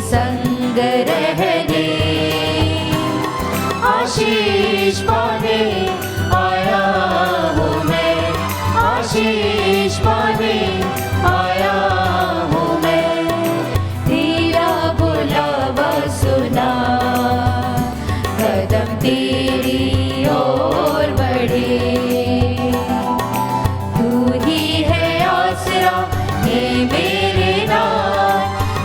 संग रहने, आशीष पाने आया हूँ मैं, आशीष पाने आया हूँ मैं। तेरा बुलावा सुना, कदम तेरी ओर बढ़े। तू ही है आसरा ये मेरे नाथ,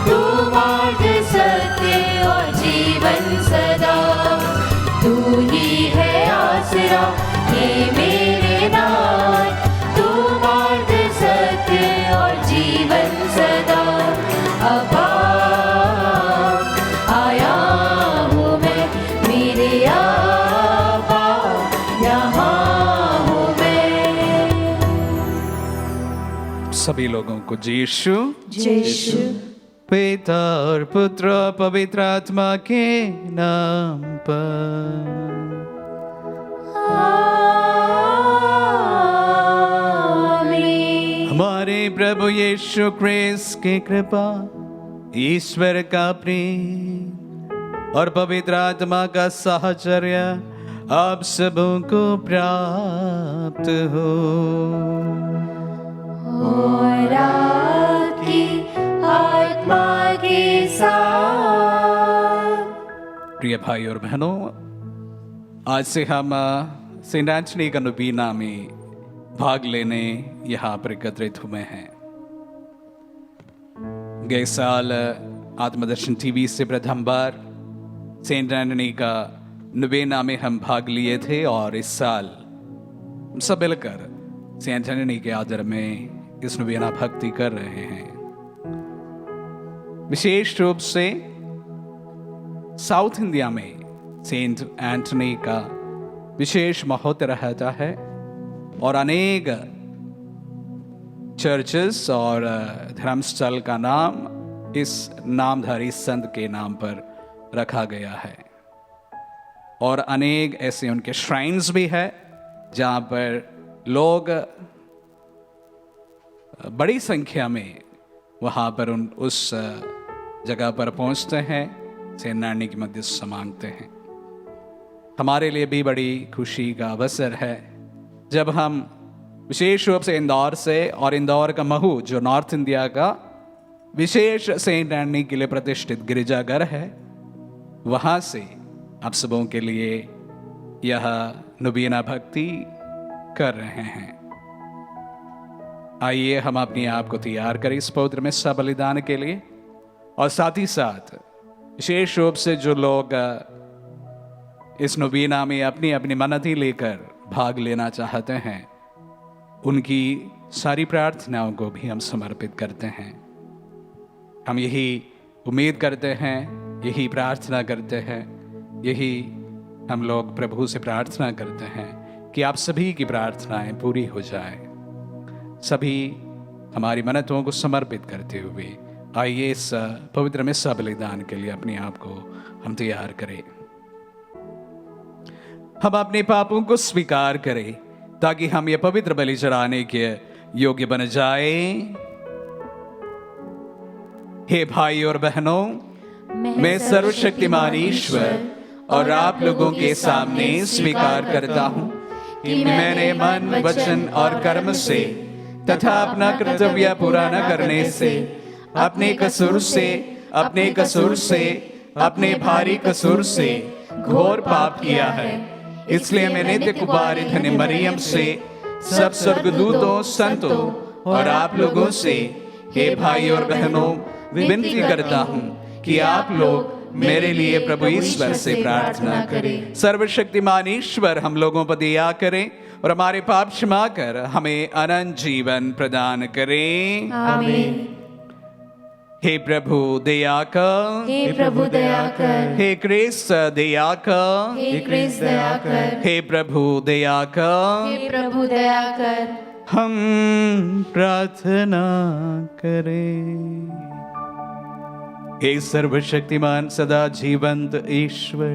तू मार्ग सत्य और जीवन सदा। तू ही है आसरा ये मेरे नाथ, तू मार्ग सत्य और जीवन सदा। अब आया हूँ मैं, मेरे आबा यहाँ हूँ मैं। सभी लोगों को यीशु यीशु पिता और पुत्र और पवित्र आत्मा के नाम पर। आमीन। हमारे प्रभु यीशु क्रिस्त की कृपा, ईश्वर का प्रेम और पवित्र आत्मा का साहचर्य आप सबों को प्राप्त हो। और आपकी आत्मा के साथ। प्रिय भाई और बहनों, आज से हम सेंट एंथनी का नबीना में भाग लेने यहाँ पर एकत्रित हुए हैं। गए साल आत्मदर्शन टीवी से प्रथम बार सेंट एंथनी का नबीना में हम भाग लिए थे, और इस साल हम सब मिलकर सेंट एंथनी के आदर में इस नबीना भक्ति कर रहे हैं। विशेष रूप से साउथ इंडिया में सेंट एंथनी का विशेष महत्व रहता है, और अनेक चर्चेस और धर्मस्थल का नाम इस नामधारी संत के नाम पर रखा गया है। और अनेक ऐसे उनके श्राइन्स भी है जहाँ पर लोग बड़ी संख्या में वहाँ पर उस जगह पर पहुँचते हैं, सेंट एंथनी की मध्यस्थ मांगते हैं। हमारे लिए भी बड़ी खुशी का अवसर है जब हम विशेष रूप से इंदौर से, और इंदौर का महू जो नॉर्थ इंडिया का विशेष सेंट एंथनी के लिए प्रतिष्ठित गिरजाघर है, वहाँ से आप सबों के लिए यह नबीना भक्ति कर रहे हैं। आइए हम अपने आप को तैयार करें इस पवित्र में सब बलिदान के लिए, और साथ ही साथ विशेष रूप से जो लोग इस नबीना में अपनी अपनी मन्नतें लेकर भाग लेना चाहते हैं, उनकी सारी प्रार्थनाओं को भी हम समर्पित करते हैं। हम यही उम्मीद करते हैं, यही प्रार्थना करते हैं, यही हम लोग प्रभु से प्रार्थना करते हैं कि आप सभी की प्रार्थनाएं पूरी हो जाए। सभी हमारी मन्नतों को समर्पित करते हुए आइए इस पवित्र में सब बलिदान के लिए अपने आप को हम तैयार करें। हम अपने पापों को स्वीकार करें ताकि हम ये पवित्र बलि चढ़ाने के योग्य बन जाए। हे भाई और बहनों, मैं सर्वशक्तिमान ईश्वर और आप लोगों के सामने स्वीकार करता हूं कि मैंने मन, वचन और कर्म से तथा अपना कर्तव्य पूरा न करने से, अपने कसूर से, अपने भारी कसूर से घोर पाप किया है। इसलिए मैं नित्य कुमारी धन्य मरियम से, सब स्वर्गदूतों, संतों और आप लोगों से, हे भाई और बहनों, विनती करता हूं कि आप लोग मेरे लिए प्रभु ईश्वर से प्रार्थना करें। सर्वशक्तिमान ईश्वर हम लोगों पर दया करें और हमारे पाप क्षमा कर हमें अनंत जीवन प्रदान करें। आमीन। हे प्रभु दया कर, हे प्रभु दया कर, हे क्रिस्त दया कर, हे क्रिस्त दया कर, हे प्रभु दया कर। हे प्रभु दया कर। हम प्रार्थना करें। हे सर्वशक्तिमान सदा जीवंत ईश्वर,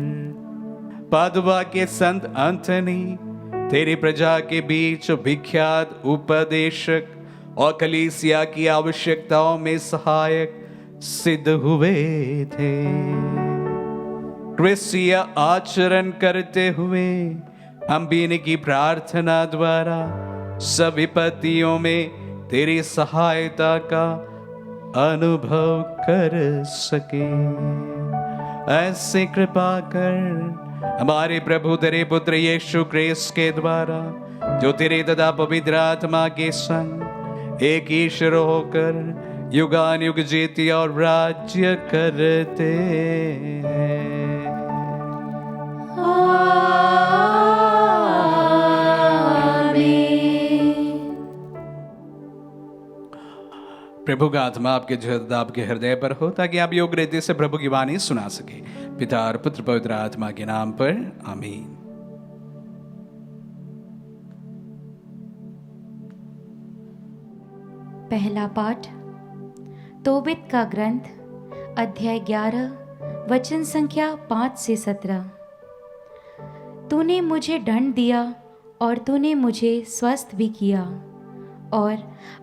पादुआ के संत एंथनी तेरी प्रजा के बीच विख्यात उपदेशक और कलीसिया की आवश्यकताओं में सहायक, सिद्ध हुए थे। क्रिस्तीय आचरण करते हुए हम भी इनकी प्रार्थना द्वारा सब विपत्तियों में तेरी सहायता का अनुभव कर सके। ऐसे कृपा कर हमारे प्रभु तेरे पुत्र यीशु क्रिस्त के द्वारा, जो तेरे तथा पवित्र आत्मा के संग एक ईश्वर होकर युगान युग जीती और राज्य करते हैं। प्रभु का आत्मा आपके हृदय पर हो, ताकि आप योग्य रीति से प्रभु की वाणी सुना सके। पिता और पुत्र पवित्र आत्मा के नाम पर आमीन। पहला पाठ तोबित का ग्रंथ, अध्याय 11, वचन संख्या 5 से 17। तूने मुझे दंड दिया और तूने मुझे स्वस्थ भी किया, और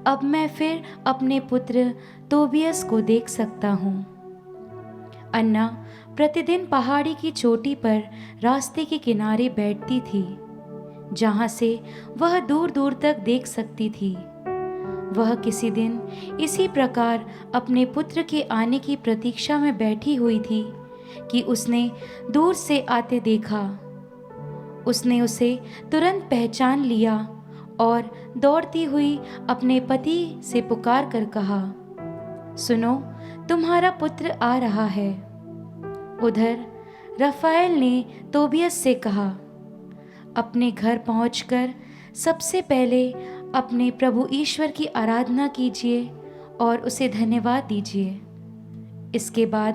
अब मैं फिर अपने पुत्र तोबियस को देख सकता हूँ। अन्ना प्रतिदिन पहाड़ी की चोटी पर रास्ते के किनारे बैठती थी, जहाँ से वह दूर दूर तक देख सकती थी। वह किसी दिन इसी प्रकार अपने पुत्र के आने की प्रतीक्षा में बैठी हुई थी कि उसने दूर से आते देखा। उसने उसे तुरंत पहचान लिया और दौड़ती हुई अपने पति से पुकार कर कहा, सुनो, तुम्हारा पुत्र आ रहा है। उधर रफाएल ने तोबियस से कहा, अपने घर पहुंचकर सबसे पहले अपने प्रभु ईश्वर की आराधना कीजिए और उसे धन्यवाद दीजिए। इसके बाद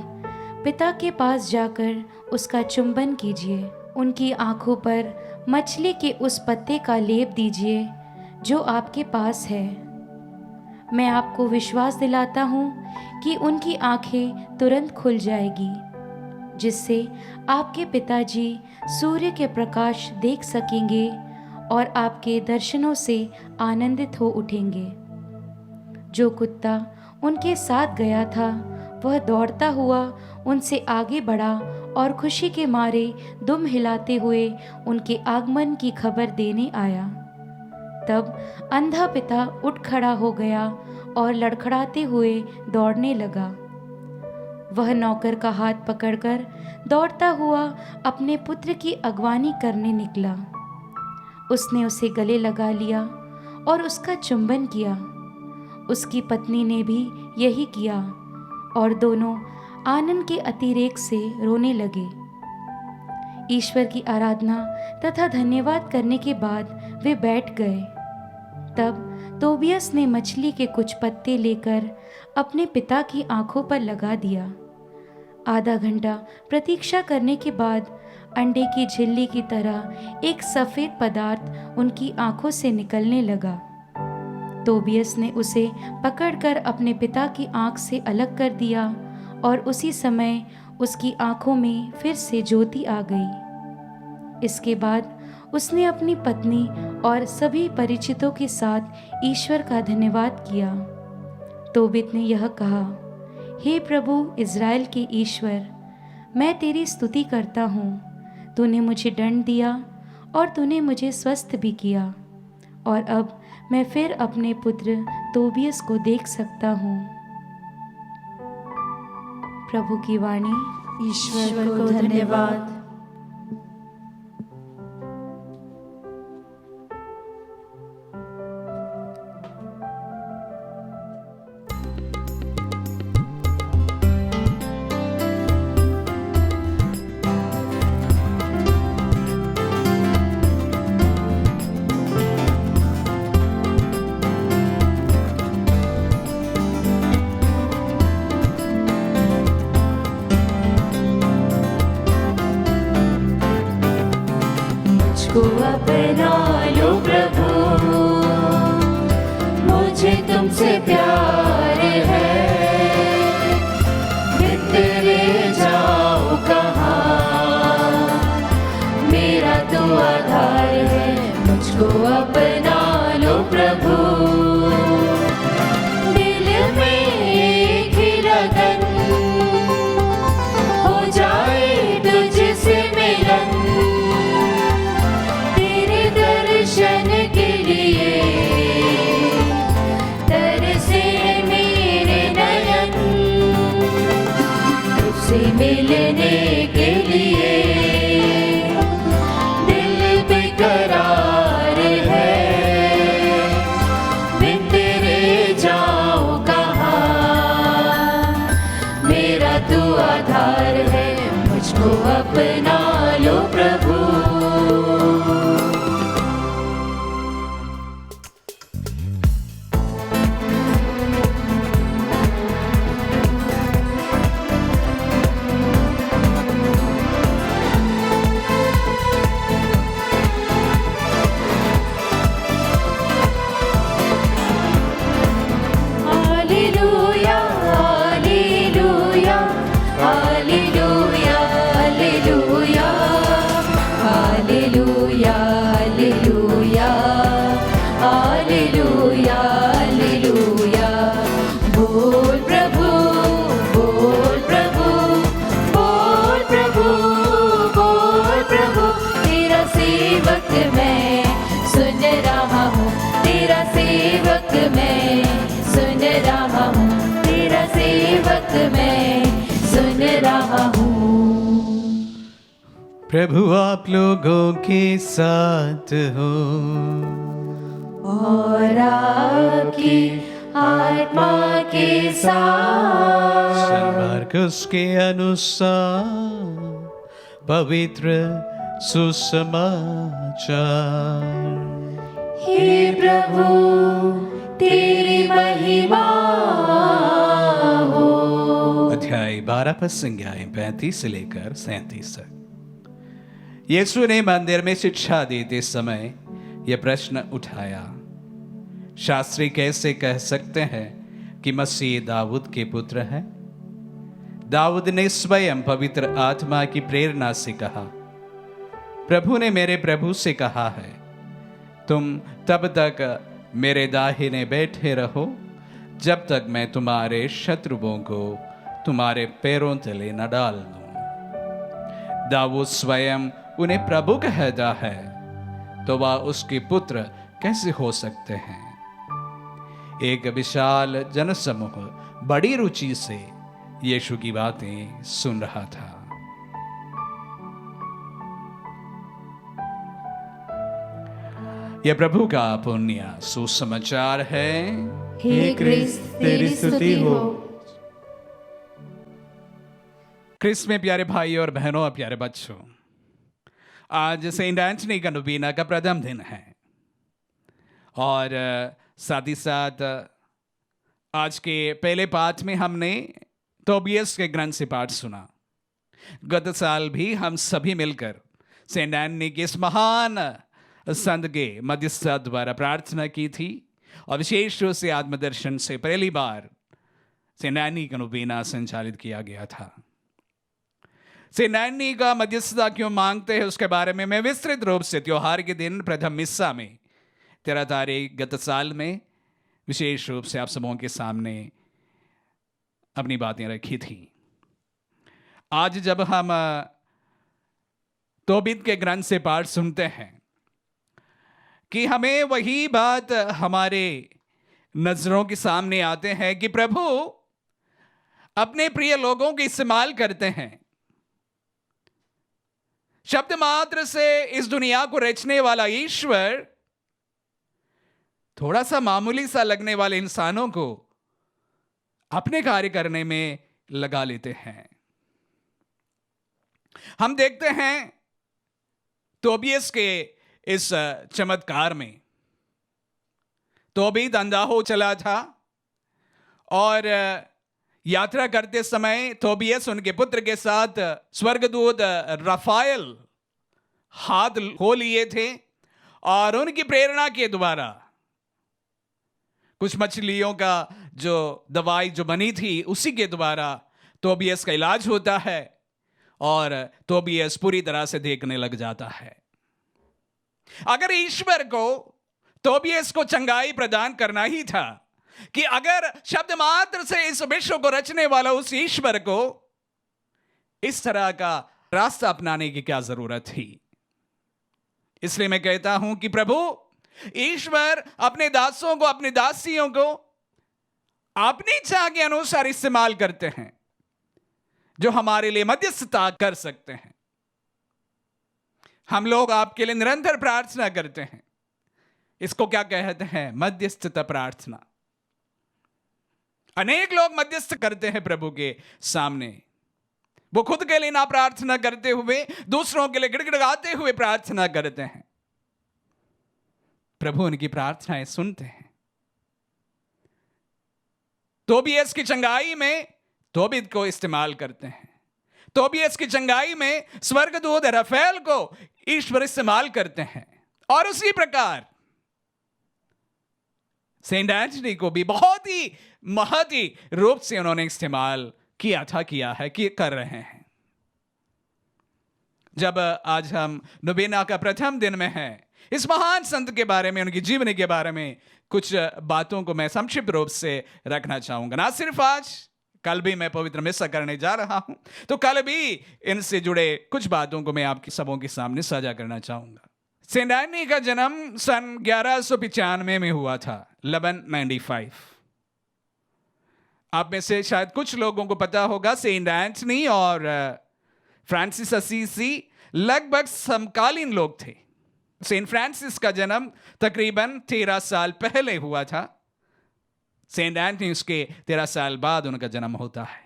पिता के पास जाकर उसका चुंबन कीजिए। उनकी आंखों पर मछली के उस पत्ते का लेप दीजिए जो आपके पास है। मैं आपको विश्वास दिलाता हूँ कि उनकी आंखें तुरंत खुल जाएगी, जिससे आपके पिताजी सूर्य के प्रकाश देख सकेंगे और आपके दर्शनों से आनंदित हो उठेंगे। जो कुत्ता उनके साथ गया था वह दौड़ता हुआ उनसे आगे बढ़ा और खुशी के मारे दुम हिलाते हुए उनके आगमन की खबर देने आया। तब अंधा पिता उठ खड़ा हो गया और लड़खड़ाते हुए दौड़ने लगा। वह नौकर का हाथ पकड़कर दौड़ता हुआ अपने पुत्र की अगवानी करने निकला। उसने उसे गले लगा लिया और उसका चुंबन किया। उसकी पत्नी ने भी यही किया और दोनों आनंद के अतिरेक से रोने लगे। ईश्वर की आराधना तथा धन्यवाद करने के बाद वे बैठ गए। तब तोबियस ने मछली के कुछ पत्ते लेकर अपने पिता की आंखों पर लगा दिया। आधा घंटा प्रतीक्षा करने के बाद अंडे की झिल्ली की तरह एक सफ़ेद पदार्थ उनकी आंखों से निकलने लगा। तोबियस ने उसे पकड़कर अपने पिता की आंख से अलग कर दिया और उसी समय उसकी आंखों में फिर से ज्योति आ गई। इसके बाद उसने अपनी पत्नी और सभी परिचितों के साथ ईश्वर का धन्यवाद किया। तोबित ने यह कहा, हे प्रभु इज़राइल के ईश्वर, मैं तेरी स्तुति करता हूँ। तूने मुझे दंड दिया और तूने मुझे स्वस्थ भी किया, और अब मैं फिर अपने पुत्र तोबियस को देख सकता हूँ। प्रभु की वाणी। ईश्वर को धन्यवाद। को अपना लो प्रभु, मुझे तुमसे प्यार है। बिखरे जाऊं कहाँ, मेरा तो आधार है। मुझको अपना लो प्रभु, दिल में एक ही लगन तुझसे मिलने के लिए दिल बेकरार है, बिन तेरे जाऊं कहाँ, मेरा तू आधार है, मुझको अपना लो प्रभु। Hallelujah hallelujah hallelujah hallelujah hallelujah hallelujah hallelujah. बोल प्रभु बोल प्रभु बोल प्रभु बोल प्रभु, तेरा सेवक मैं सुन रहा हूँ, तेरा सेवक मैं सुन रहा हूँ, तेरा सेवक मैं सुन रहा हूँ। प्रभु आप लोगों के साथ हो और आपकी आत्मा के साथ। मार्कुस के अनुसार पवित्र सुसमाचार। हे प्रभु तेरी महिमा हो। अध्याय 12 पद संज्ञाएं 35 से लेकर 37 तक। यीशु ने मंदिर में शिक्षा देते समय यह प्रश्न उठाया, शास्त्री कैसे कह सकते हैं कि मसीह दाऊद के पुत्र है? दाऊद ने स्वयं पवित्र आत्मा की प्रेरणा से कहा, प्रभु ने मेरे प्रभु से कहा है, तुम तब तक मेरे दाहिने बैठे रहो जब तक मैं तुम्हारे शत्रुओं को तुम्हारे पैरों तले न डाल दूं। दाऊद स्वयं उन्हें प्रभु कहता है, तो वह उसके पुत्र कैसे हो सकते हैं? एक विशाल जनसमूह बड़ी रुचि से यीशु की बातें सुन रहा था। यह प्रभु का पुण्य सुसमाचार है। हे क्रिस्त तेरी स्तुति हो। क्रिस्त में प्यारे भाई और बहनों और प्यारे बच्चों, आज सेंट एंथनी का नोवेना का प्रथम दिन है और साथ ही साथ आज के पहले पाठ में हमने तोबियस के ग्रंथ से पाठ सुना। गत साल भी हम सभी मिलकर सेंट एंथनी के इस महान संत के मध्यस्थता द्वारा प्रार्थना की थी और विशेष रूप से आत्मदर्शन से पहली बार सेंट एंथनी का नोवेना संचालित किया गया था। सेंट एंथनी का मध्यस्थता क्यों मांगते हैं उसके बारे में मैं विस्तृत रूप से त्योहार के दिन प्रथम मिस्सा में 13 तारीख गत साल में विशेष रूप से आप सबों के सामने अपनी बातें रखी थी। आज जब हम तोबित के ग्रंथ से पाठ सुनते हैं कि हमें वही बात हमारे नजरों के सामने आते हैं कि प्रभु अपने प्रिय लोगों के इस्तेमाल करते हैं। शब्द मात्र से इस दुनिया को रचने वाला ईश्वर थोड़ा सा मामूली सा लगने वाले इंसानों को अपने कार्य करने में लगा लेते हैं। हम देखते हैं तोबियस के इस चमत्कार में तोबीत अंधा हो चला था और यात्रा करते समय तोबियस उनके पुत्र के साथ स्वर्गदूत रफाएल हाथ हो लिए थे और उनकी प्रेरणा के द्वारा कुछ मछलियों का जो दवाई जो बनी थी उसी के द्वारा तोबियस का इलाज होता है और तोबियस पूरी तरह से देखने लग जाता है। अगर ईश्वर को तोबियस को चंगाई प्रदान करना ही था कि अगर शब्द मात्र से इस विश्व को रचने वाला उस ईश्वर को इस तरह का रास्ता अपनाने की क्या जरूरत थी। इसलिए मैं कहता हूं कि प्रभु ईश्वर अपने दासों को अपनी दासियों को अपनी इच्छा के अनुसार इस्तेमाल करते हैं। जो हमारे लिए मध्यस्थता कर सकते हैं। हम लोग आपके लिए निरंतर प्रार्थना करते हैं। इसको क्या कहते हैं? मध्यस्थता प्रार्थना। अनेक लोग मध्यस्थ करते हैं प्रभु के सामने। वो खुद के लिए ना प्रार्थना करते हुए दूसरों के लिए गिड़गिड़ाते हुए प्रार्थना करते हैं। प्रभु उनकी प्रार्थनाएं सुनते हैं। तोबियस की चंगाई में तोबित को इस्तेमाल करते हैं। तोबियस की चंगाई में स्वर्गदूत रफेल को ईश्वर इस्तेमाल करते हैं। और उसी प्रकार सेंट एंटनी को भी बहुत ही महती रूप से उन्होंने इस्तेमाल किया है कि कर रहे हैं। जब आज हम नोवेना का प्रथम दिन में हैं, इस महान संत के बारे में, उनकी जीवनी के बारे में कुछ बातों को मैं संक्षिप्त रूप से रखना चाहूंगा। ना सिर्फ आज, कल भी मैं पवित्र मिसा करने जा रहा हूं, तो कल भी इनसे जुड़े कुछ बातों को मैं आपकी सबों के सामने साझा करना चाहूंगा। सेंट एंटनी का जन्म सन 1195 में हुआ था, 1195। आप में से शायद कुछ लोगों को पता होगा, सेंट एंटनी और फ्रांसिस असीसी लगभग समकालीन लोग थे। सेंट फ्रांसिस का जन्म तकरीबन 13 साल पहले हुआ था। सेंट एंटनी उसके 13 साल बाद उनका जन्म होता है।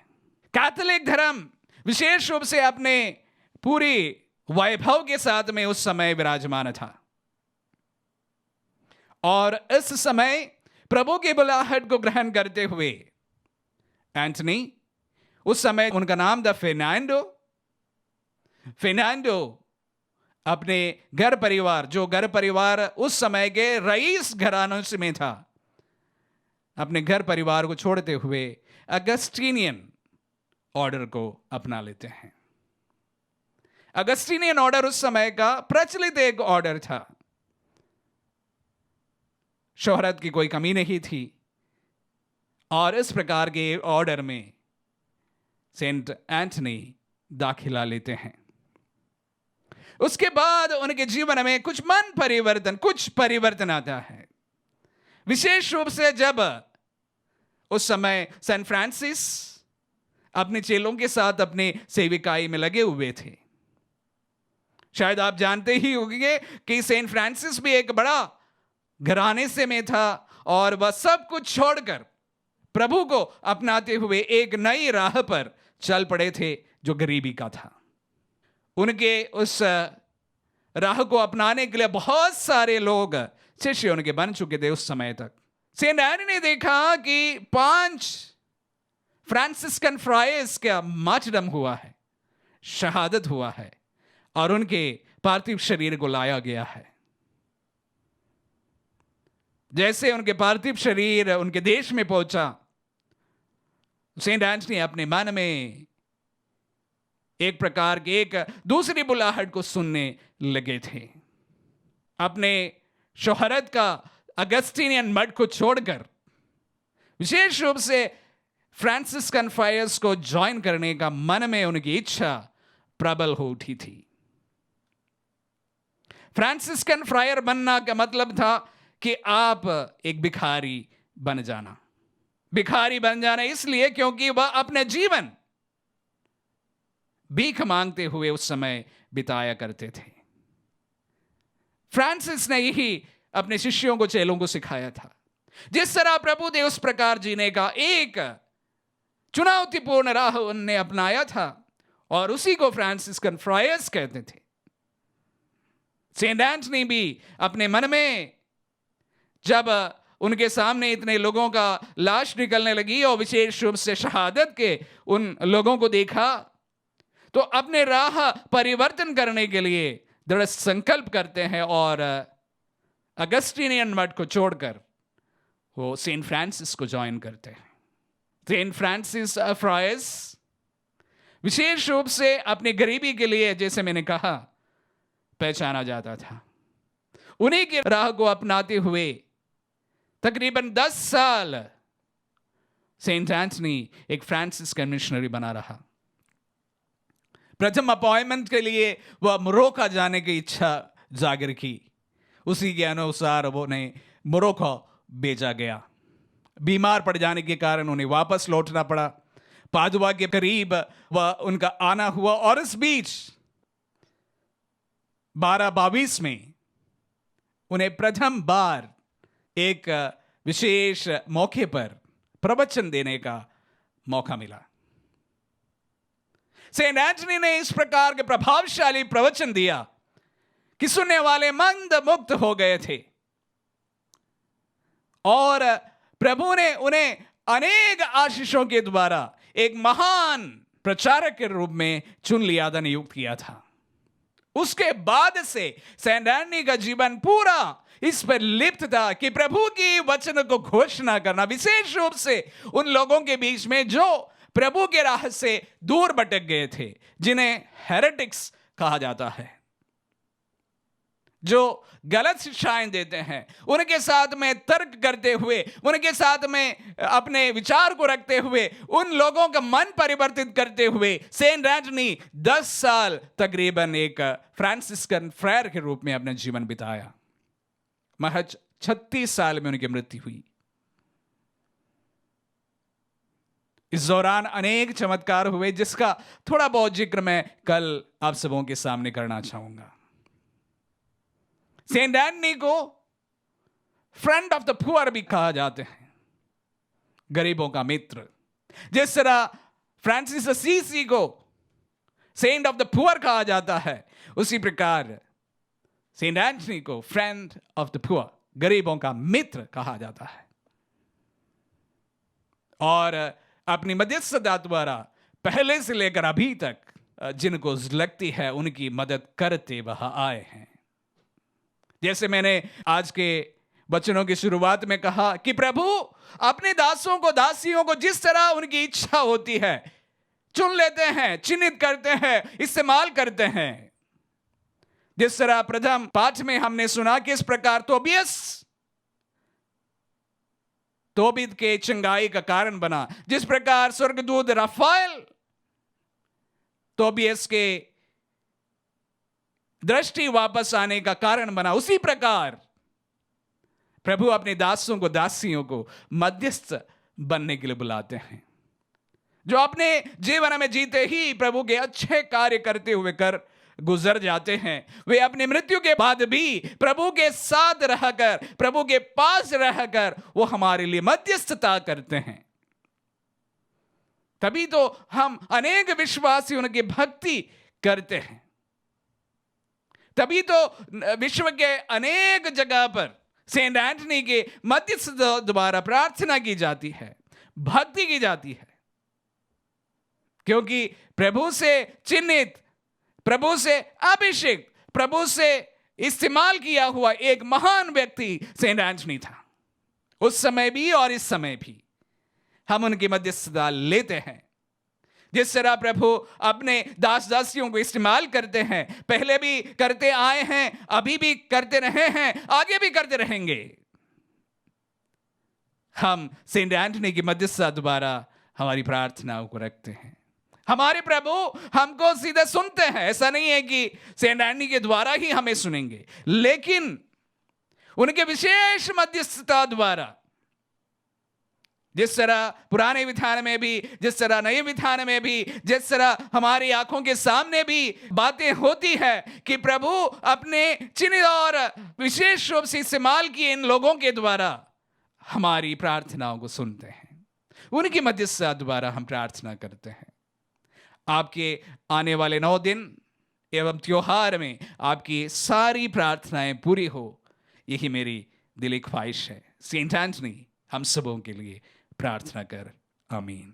कैथोलिक धर्म विशेष रूप से अपने पूरी वैभव के साथ में उस समय विराजमान था। और इस समय प्रभु की बुलाहट को ग्रहण करते हुए एंटनी, उस समय उनका नाम था फेर्नांडो, अपने घर परिवार उस समय के रईस घरानों से में था, अपने घर परिवार को छोड़ते हुए अगस्टीनियन ऑर्डर को अपना लेते हैं। अगस्टीनियन ऑर्डर उस समय का प्रचलित एक ऑर्डर था। शोहरत की कोई कमी नहीं थी और इस प्रकार के ऑर्डर में सेंट एंटनी दाखिला लेते हैं। उसके बाद उनके जीवन में कुछ परिवर्तन आता है। विशेष रूप से जब उस समय सेंट फ्रांसिस अपने चेलों के साथ अपने सेविकाई में लगे हुए थे। शायद आप जानते ही होंगे कि सेंट फ्रांसिस भी एक बड़ा घराने से में था और वह सब कुछ छोड़कर प्रभु को अपनाते हुए एक नई राह पर चल पड़े थे, जो गरीबी का था। उनके उस राह को अपनाने के लिए बहुत सारे लोग शिष्य उनके बन चुके थे उस समय तक। सेंट एंटनी ने देखा कि 5 फ्रांसिस्कन फ्रायर्स का मार्टरडम हुआ है, शहादत हुआ है और उनके पार्थिव शरीर को लाया गया है। जैसे उनके पार्थिव शरीर उनके देश में पहुंचा, सेंट एंटनी अपने मन में एक प्रकार के एक दूसरी बुलाहट को सुनने लगे थे। अपने शोहरत का अगस्टीनियन मठ को छोड़कर विशेष रूप से फ्रांसिस्कन फ्रायर्स को ज्वाइन करने का मन में उनकी इच्छा प्रबल हो उठी थी। फ्रांसिस्कन फ्रायर बनना का मतलब था कि आप एक भिखारी बन जाना। भिखारी बन जाना इसलिए क्योंकि वह अपने जीवन भीख मांगते हुए उस समय बिताया करते थे। फ्रांसिस ने यही अपने शिष्यों को, चेलों को सिखाया था। जिस तरह प्रभु ने उस प्रकार जीने का एक चुनौतीपूर्ण राह उनने अपनाया था और उसी को फ्रांसिस्कन फ्रायर्स कहते थे। सेंट एंटनी भी अपने मन में जब उनके सामने इतने लोगों का लाश निकलने लगी और विशेष रूप से शहादत के उन लोगों को देखा, तो अपने राह परिवर्तन करने के लिए दृढ़ संकल्प करते हैं और अगस्टीनियन मठ को छोड़कर वो सेंट फ्रांसिस को ज्वाइन करते हैं। सेंट फ्रांसिस फ्रायर्स विशेष रूप से अपनी गरीबी के लिए, जैसे मैंने कहा, पहचाना जाता था। उन्हीं की राह को अपनाते हुए तकरीबन 10 साल सेंट एंटनी एक फ्रांसिस्कन मिशनरी बना रहा। प्रथम अपॉइंटमेंट के लिए वह मोरक्को जाने की इच्छा जाहिर की। उसी के अनुसार उन्हें मोरक्को भेजा गया। बीमार पड़ जाने के कारण उन्हें वापस लौटना पड़ा। पादुआ के करीब वह उनका आना हुआ और इस बीच 1222 में उन्हें प्रथम बार एक विशेष मौके पर प्रवचन देने का मौका मिला। सेंट एंटनी ने इस प्रकार के प्रभावशाली प्रवचन दिया कि सुनने वाले मंद मुक्त हो गए थे और प्रभु ने उन्हें अनेक आशीषों के द्वारा एक महान प्रचारक के रूप में चुन लिया था, नियुक्त किया था। उसके बाद से सेंट एंटनी का जीवन पूरा इस पर लिप्त था कि प्रभु की वचन को घोषणा करना, विशेष रूप से उन लोगों के बीच में जो प्रभु के राह से दूर भटक गए थे, जिन्हें हेरेटिक्स कहा जाता है, जो गलत शिक्षाएं देते हैं, उनके साथ में तर्क करते हुए, उनके साथ में अपने विचार को रखते हुए, उन लोगों का मन परिवर्तित करते हुए सेंट एंटनी 10 साल तकरीबन एक फ्रांसिस्कन फ्रेयर के रूप में अपना जीवन बिताया। महज 36 साल में उनकी मृत्यु हुई। इस दौरान अनेक चमत्कार हुए जिसका थोड़ा बहुत जिक्र मैं कल आप सबों के सामने करना चाहूंगा। सेंट एंटनी को फ्रेंड ऑफ द पुअर भी कहा जाते हैं, गरीबों का मित्र। जिस तरह फ्रांसिस असीसी को सेंट ऑफ द पुअर कहा जाता है, उसी प्रकार सेंट एंटनी को फ्रेंड ऑफ द पुअर, गरीबों का मित्र कहा जाता है। और अपनी मध्यस्थता द्वारा पहले से लेकर अभी तक जिनको लगती है उनकी मदद करते वह आए हैं। जैसे मैंने आज के वचनों की शुरुआत में कहा कि प्रभु अपने दासों को, दासियों को जिस तरह उनकी इच्छा होती है चुन लेते हैं, चिन्हित करते हैं, इस्तेमाल करते हैं। जिस तरह प्रथम पाठ में हमने सुना कि इस प्रकार तोबित के चंगाई का कारण बना, जिस प्रकार स्वर्गदूत राफाएल तोबियस के दृष्टि वापस आने का कारण बना, उसी प्रकार प्रभु अपने दासों को, दासियों को मध्यस्थ बनने के लिए बुलाते हैं, जो अपने जीवन में जीते ही प्रभु के अच्छे कार्य करते हुए कर गुजर जाते हैं। वे अपनी मृत्यु के बाद भी प्रभु के साथ रहकर, प्रभु के पास रहकर वो हमारे लिए मध्यस्थता करते हैं। तभी तो हम अनेक विश्वासी उनकी भक्ति करते हैं, तभी तो विश्व के अनेक जगह पर सेंट एंटनी के मध्यस्थ द्वारा प्रार्थना की जाती है, भक्ति की जाती है, क्योंकि प्रभु से चिन्हित, प्रभु से अभिषेक, प्रभु से इस्तेमाल किया हुआ एक महान व्यक्ति सेंट एंटनी था। उस समय भी और इस समय भी हम उनकी मध्यस्थता लेते हैं। जिस तरह प्रभु अपने दास दासियों को इस्तेमाल करते हैं, पहले भी करते आए हैं, अभी भी करते रहे हैं, आगे भी करते रहेंगे। हम सेंट एंटनी की मध्यस्थता द्वारा हमारी प्रार्थनाओं को रखते हैं। हमारे प्रभु हमको सीधे सुनते हैं, ऐसा नहीं है कि सेंट एंटनी के द्वारा ही हमें सुनेंगे, लेकिन उनके विशेष मध्यस्थता द्वारा, जिस तरह पुराने विधान में भी, जिस तरह नए विधान में भी, जिस तरह हमारी आंखों के सामने भी बातें होती है कि प्रभु अपने चिन्ह और विशेष रूप से इस्तेमाल किए इन लोगों के द्वारा हमारी प्रार्थनाओं को सुनते हैं। उनकी मध्यस्थता द्वारा हम प्रार्थना करते हैं। आपके आने वाले 9 दिन एवं त्योहार में आपकी सारी प्रार्थनाएं पूरी हो, यही मेरी दिली ख्वाहिश है। सेंट एंटनी हम सबों के लिए प्रार्थना कर। आमीन।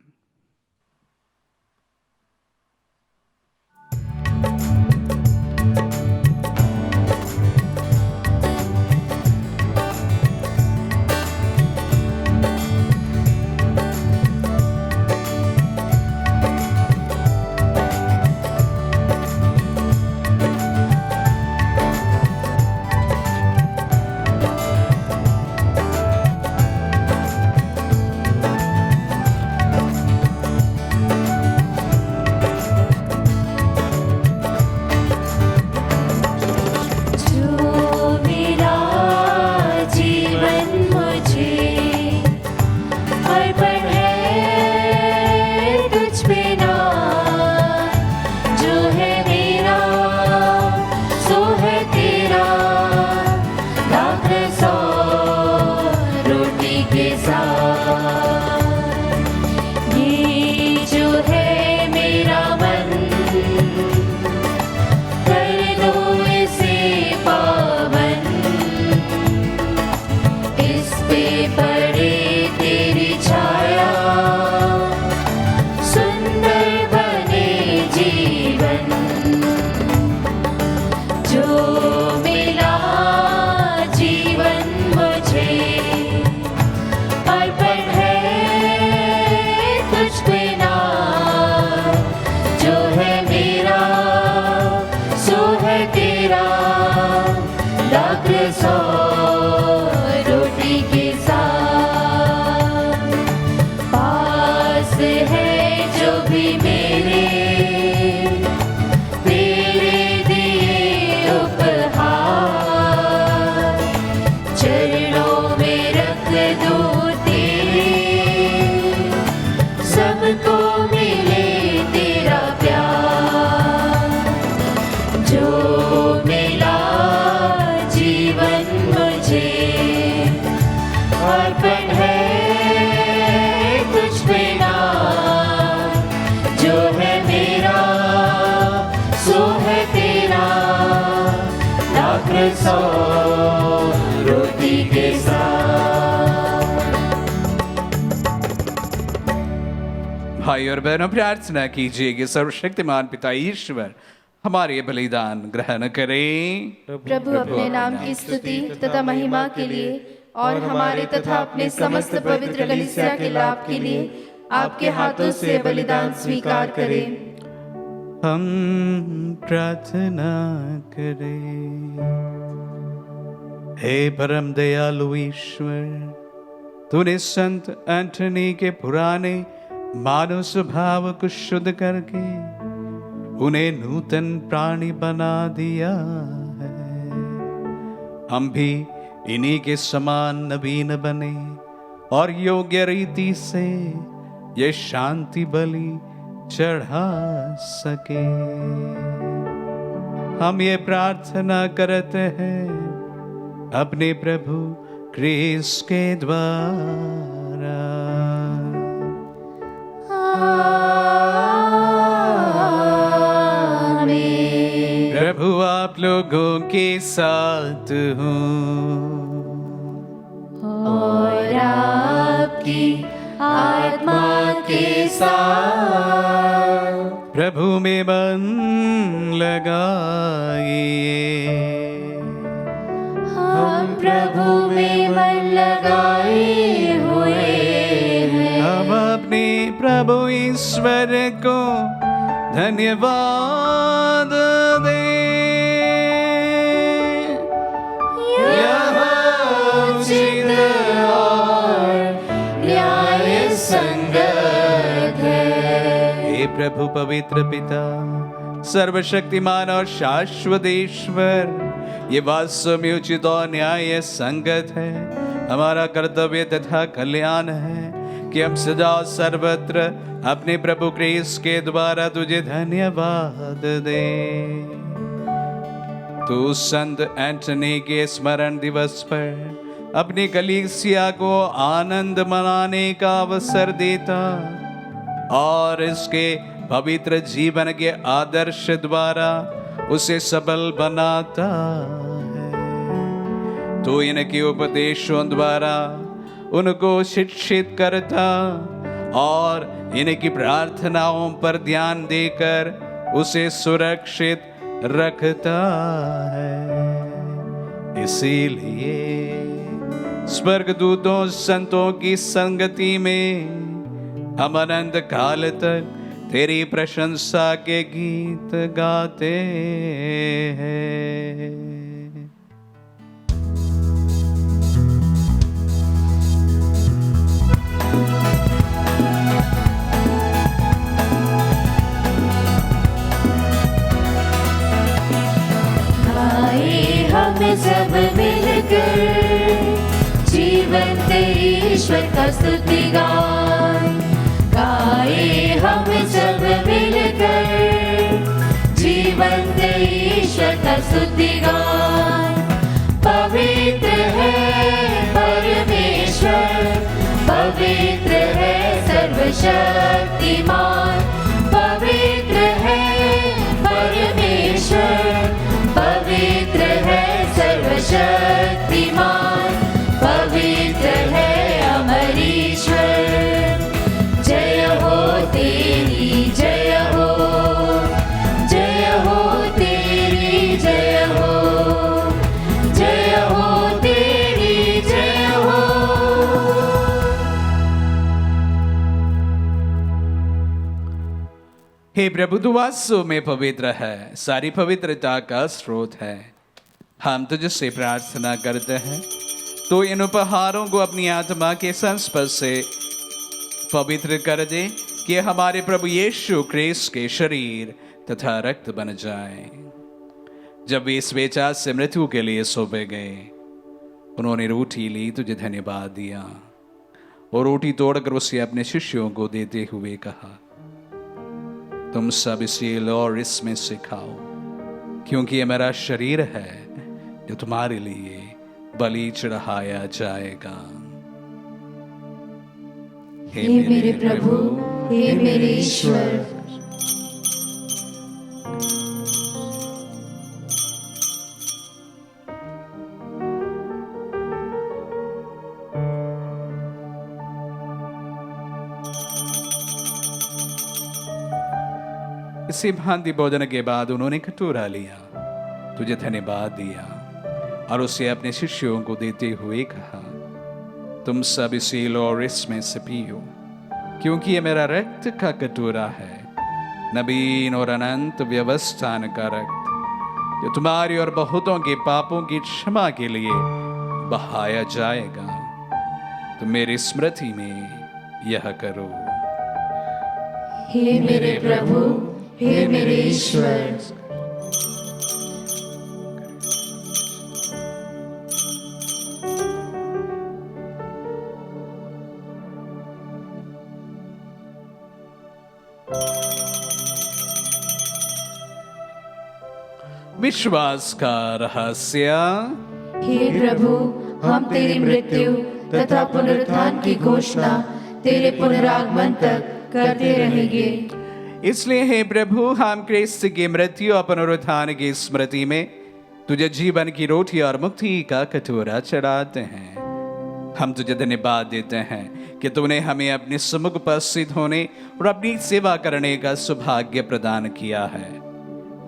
सौ रोटी के साथ। भाई और बहनों, प्रार्थना कीजिए कि सर्वशक्तिमान पिता ईश्वर हमारे बलिदान ग्रहण करें। प्रभु अपने नाम की स्तुति तथा महिमा के लिए और हमारे तथा अपने समस्त पवित्र कलीसिया के लाभ के लिए आपके हाथों से बलिदान स्वीकार करें। हम प्रार्थना करें। हे परम दयालु ईश्वर, तूने संत एंटनी के पुराने मानव स्वभाव को शुद्ध करके उन्हें नूतन प्राणी बना दिया है। हम भी इन्हीं के समान नवीन बने और योग्य रीति से ये शांति बलि चढ़ा सके। हम ये प्रार्थना करते हैं अपने प्रभु क्रिस्त के द्वारा। प्रभु आप लोगों के साथ हूँ और आपकी आत्मा के साथ। प्रभु में मन लगाइए। हम प्रभु में मन लगाए हुए हैं। हम अपने प्रभु ईश्वर को धन्यवाद दें। यह उचित और न्याय संगत है। हे प्रभु पवित्र पिता, सर्वशक्तिमान और शाश्वत ईश्वर, ये वास्तव में उचित और न्याय संगत है, हमारा कर्तव्य तथा कल्याण है कि हम सदा सर्वत्र अपने प्रभु क्रिस्त के द्वारा तुझे धन्यवाद दें। तू संत एंटनी के स्मरण दिवस पर अपनी कलीसिया को आनंद मनाने का अवसर देता और इसके पवित्र जीवन के आदर्श द्वारा उसे सबल बनाता है। तो इनके उपदेशों द्वारा उनको शिक्षित करता और इनकी प्रार्थनाओं पर ध्यान देकर उसे सुरक्षित रखता है। इसीलिए स्वर्गदूतों संतों की संगति में हम अनंत काल तक तेरी प्रशंसा के गीत गाते हैं। आए हम सब मिलकर जीवंत ईश्वर का स्तुति गान। गाए हम सब मिलकर जीवंत ईश्वर का स्तुति गान। पवित्र है परमेश्वर, पवित्र है सर्वशक्तिमान। पवित्र है परमेश्वर, पवित्र है सर्वशक्तिमान। पवित्र है अमर ईश्वर। जय हो तेरी जय हो, जय हो तेरी जय हो, जय हो तेरी जय हो। हे प्रभु, तू वास्तव में पवित्र है, सारी पवित्रता का स्रोत है। हम तुझसे प्रार्थना करते हैं तो इन उपहारों को अपनी आत्मा के संस्पर्श से पवित्र कर दे कि हमारे प्रभु यीशु क्रिस्त के शरीर तथा रक्त बन जाए। जब वे स्वेच्छा से मृत्यु के लिए सौंपे गए, उन्होंने रोटी ली, तुझे धन्यवाद दिया और रोटी तोड़कर उसे अपने शिष्यों को देते हुए कहा, तुम सब इसे लो और इसमें से खाओ, क्योंकि ये मेरा शरीर है जो तुम्हारे लिए बलि चढ़ाया जाएगा। हे मेरे प्रभु, हे मेरे ईश्वर। इसी भांति भोजन के बाद उन्होंने कटोरा लिया, तुझे धन्यवाद दिया और उसे अपने शिष्यों को देते हुए कहा, तुम सब इसे लो और इसमें से पियो, क्योंकि ये मेरा रक्त का कटोरा है, नवीन और अनंत व्यवस्थान का रक्त, जो तुम्हारी और बहुतों के पापों की क्षमा के लिए बहाया जाएगा। तुम मेरी स्मृति में यह करो। हे मेरे प्रभु, हे मेरे ईश्वर। विश्वास का रहस्य। हे प्रभु, हम तेरी मृत्यु तथा पुनरुत्थान की घोषणा तेरे पुनरागमन तक करते रहेंगे। इसलिए हे प्रभु, हम क्रिस्त की मृत्यु और पुनरुत्थान की स्मृति में तुझे जीवन की रोटी और मुक्ति का कटोरा चढ़ाते हैं। हम तुझे धन्यवाद देते हैं कि तूने हमें अपने सम्मुख उपस्थित होने और अपनी सेवा करने का सौभाग्य प्रदान किया है।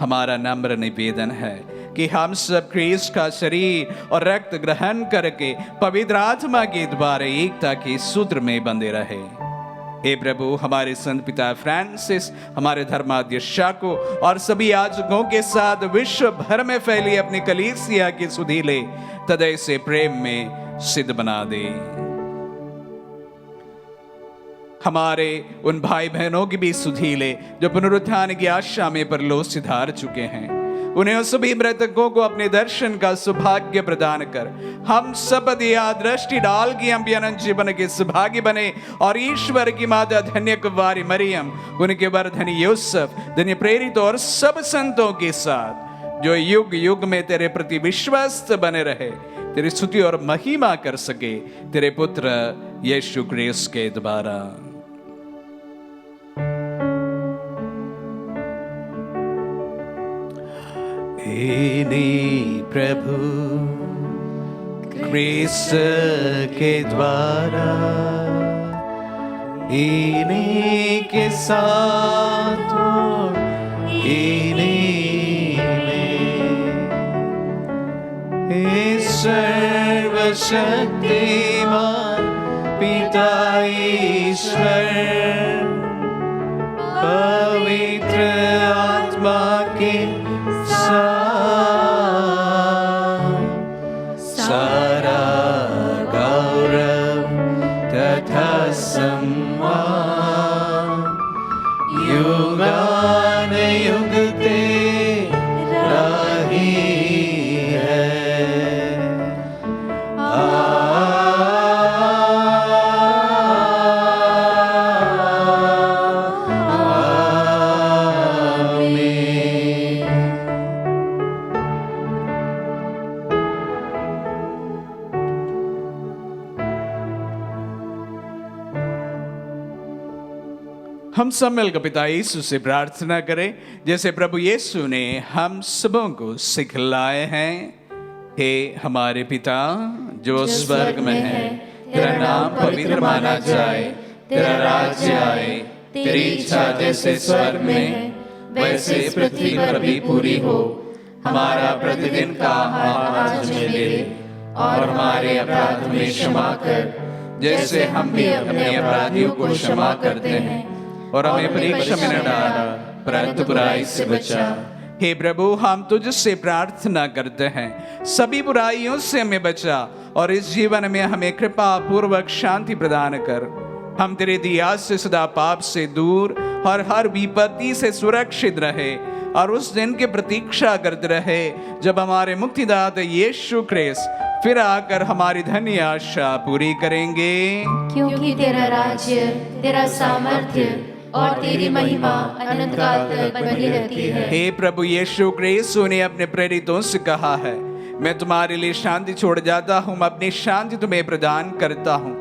हमारा नम्र निवेदन है कि हम सब क्रिस्त का शरीर और रक्त ग्रहण करके पवित्र आत्मा के द्वारा एकता के सूत्र में बंधे रहे। हे प्रभु, हमारे संत पिता फ्रांसिस, हमारे धर्माध्यक्ष को और सभी याजकों के साथ विश्व भर में फैली अपनी कलीसिया की सुधीले हृदय से प्रेम में सिद्ध बना दे। हमारे उन भाई बहनों की भी सुधीले जो पुनरुत्थान की आशा में परलोक सिधार चुके हैं, उन्हें सभी मृतकों को अपने दर्शन का सौभाग्य प्रदान कर हम सब दिया दृष्टि डाल के हम भी अनंत जीवन के सौभाग्य बने और ईश्वर की माता धन्य कुमारी मरियम, उनके वर धन्य यूसुफ, धन्य प्रेरित और सब संतों के साथ जो युग युग में तेरे प्रति विश्वस्त बने रहे, तेरी स्तुति और महिमा कर सके तेरे पुत्र यीशु क्रिस्त के द्वारा। इन्हीं प्रभु क्रिस्त के द्वारा, इन्हीं के साथ और इन्हीं में सर्वशक्तिमान पिता ईश्वर पवित्र आत्मा के सारा गौरव तथा सम्मान युगान युग तेरा ही है। हम सब मिलकर पिता यीशु से प्रार्थना करें जैसे प्रभु यीशु ने हम सबों को सिखलाए हैं। हे हमारे पिता जो स्वर्ग में है, तेरा नाम पवित्र माना जाए, तेरा राज्य आए, तेरी इच्छा जैसे स्वर्ग में है वैसे पृथ्वी पर भी पूरी हो। हमारा प्रतिदिन का आहार आज हमें दे और हमारे अपराध में क्षमा कर जैसे हम भी अपने अपराधियों को क्षमा करते हैं, और हमें परीक्षा में न डाला परंतु बुराई से बचा। हे प्रभु, हम तुझसे प्रार्थना करते हैं सभी बुराइयों से हमें बचा और इस जीवन में हमें कृपा पूर्वक शांति प्रदान कर। हम तेरे दिया से सदा पाप से दूर और हर विपत्ति से सुरक्षित रहे और उस दिन की प्रतीक्षा करते रहे जब हमारे मुक्तिदाता यीशु क्रिस्त फिर आकर हमारी धन्य आशा पूरी करेंगे। क्योंकि तेरा राज्य, तेरा सामर्थ्य और तेरी महिमा अनंत काल तक बनी रहती है। हे प्रभु यीशु क्रिस्त ने अपने प्रेरितों से कहा है, मैं तुम्हारे लिए शांति छोड़ जाता हूँ, अपनी शांति तुम्हें प्रदान करता हूँ।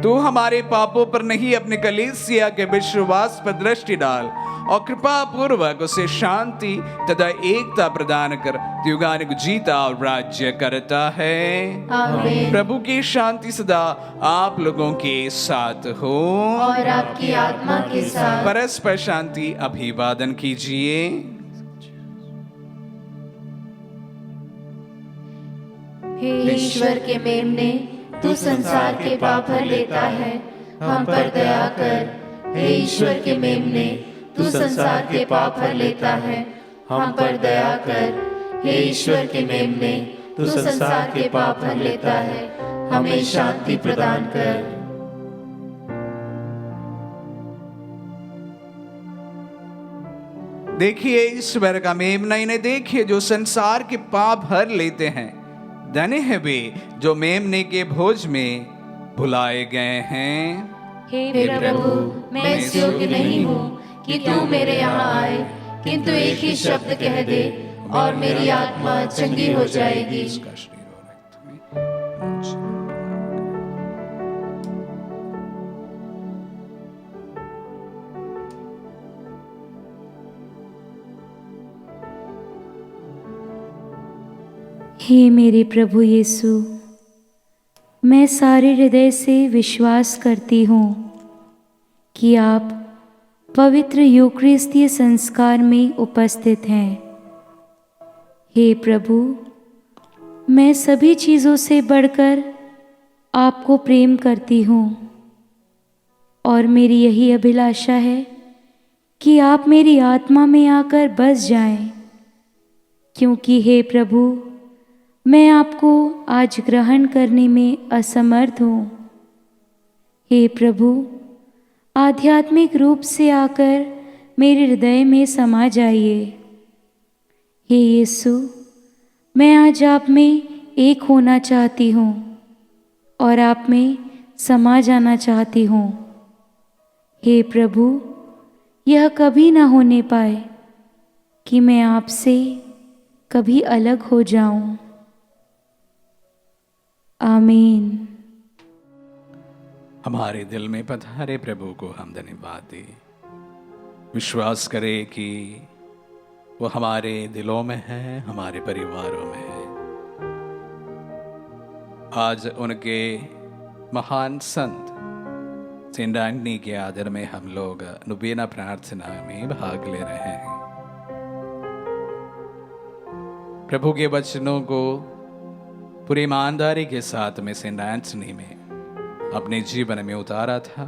तू हमारे पापों पर नहीं, अपने कलीसिया के विश्वास पर दृष्टि डाल और कृपा पूर्वक उसे शांति तथा एकता प्रदान कर युगानुग जीता और राज्य करता है। आमीन। प्रभु की शांति सदा आप लोगों के साथ हो और आपकी आत्मा के साथ। परस्पर शांति अभिवादन कीजिए। हे ईश्वर के मेमने, तू संसार के पाप हर लेता है, हम पर दया कर। हे ईश्वर के मेमने, तू संसार के पाप हर लेता है, हम पर दया कर। हे ईश्वर के मेमने, तू संसार के पाप हर लेता है, हमें शांति प्रदान कर। देखिए ईश्वर का मेमना, इन्हें देखिए जो संसार के पाप हर लेते हैं। धन्य है वे जो मेमने के भोज में बुलाए गए हैं। हे प्रभु, मैं इस योग्य नहीं हूँ कि तू मेरे यहाँ आए, किंतु एक ही शब्द कह दे और मेरी आत्मा चंगी हो जाएगी। इसका शरीर और रक्त में हे मेरे प्रभु यीशु, मैं सारे हृदय से विश्वास करती हूँ कि आप पवित्र यूकरिस्तीय संस्कार में उपस्थित हैं। हे प्रभु, मैं सभी चीज़ों से बढ़कर आपको प्रेम करती हूँ और मेरी यही अभिलाषा है कि आप मेरी आत्मा में आकर बस जाएं, क्योंकि हे प्रभु, मैं आपको आज ग्रहण करने में असमर्थ हूँ। हे प्रभु, आध्यात्मिक रूप से आकर मेरे हृदय में समा जाइए। हे यीशु, मैं आज आप में एक होना चाहती हूँ और आप में समा जाना चाहती हूँ। हे प्रभु, यह कभी ना होने पाए कि मैं आपसे कभी अलग हो जाऊं। आमीन। हमारे दिल में पधारे प्रभु को हम धन्यवाद दें। विश्वास करें कि वो हमारे दिलों में है, हमारे परिवारों में है। आज उनके महान संत सेंट एंटनी के आदर में हम लोग नुबेना प्रार्थना में भाग ले रहे हैं। प्रभु के वचनों को पूरी ईमानदारी के साथ में सेंट एंटनी में अपने जीवन में उतारा था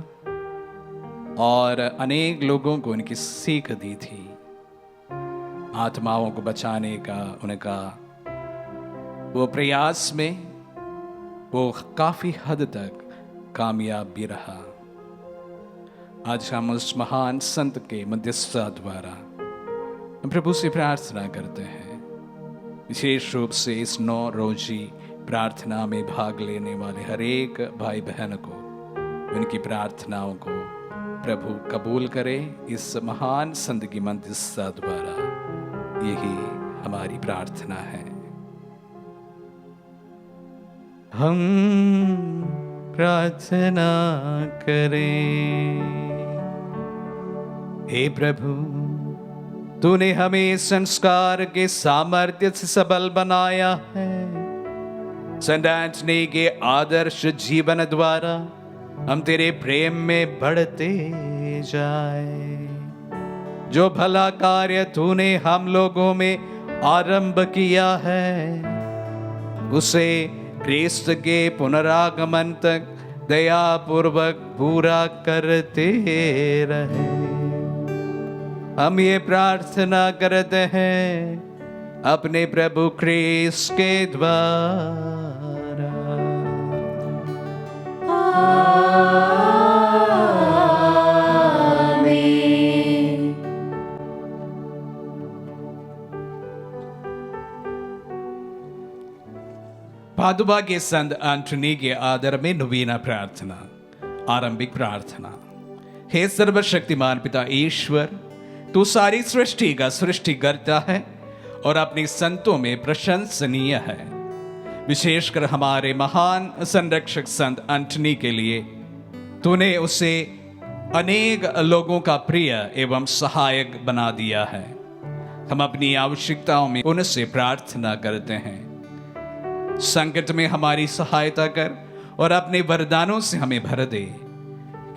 और अनेक लोगों को उनकी सीख दी थी। आत्माओं को बचाने का उनका वो प्रयास में वो काफी हद तक कामयाब भी रहा। आज हम उस महान संत के मध्यस्थता द्वारा हम प्रभु से प्रार्थना करते हैं, विशेष रूप से इस 9 रोजी प्रार्थना में भाग लेने वाले हर एक भाई बहन को, उनकी प्रार्थनाओं को प्रभु कबूल करे। इस महान संत की मध्यस्थता द्वारा यही हमारी प्रार्थना है। हम प्रार्थना करें। हे प्रभु, तूने हमें संस्कार के सामर्थ्य से सबल बनाया है। सेंट एंटनी के आदर्श जीवन द्वारा हम तेरे प्रेम में बढ़ते जाए। जो भला कार्य तूने हम लोगों में आरंभ किया है, उसे क्रिस्त के पुनरागमन तक दया पूर्वक पूरा करते रहे। हम ये प्रार्थना करते हैं अपने प्रभु क्रिस्त के द्वारा। आमीन। पादुबा के संत एंटनी के आदर में नवीना प्रार्थना। आरंभिक प्रार्थना। हे सर्वशक्तिमान पिता ईश्वर, तू सारी सृष्टि का सृष्टिकर्ता है और अपने संतों में प्रशंसनीय है। विशेषकर हमारे महान संरक्षक संत एंटनी के लिए तूने उसे अनेक लोगों का प्रिय एवं सहायक बना दिया है। हम अपनी आवश्यकताओं में उनसे प्रार्थना करते हैं। संकट में हमारी सहायता कर और अपने वरदानों से हमें भर दे।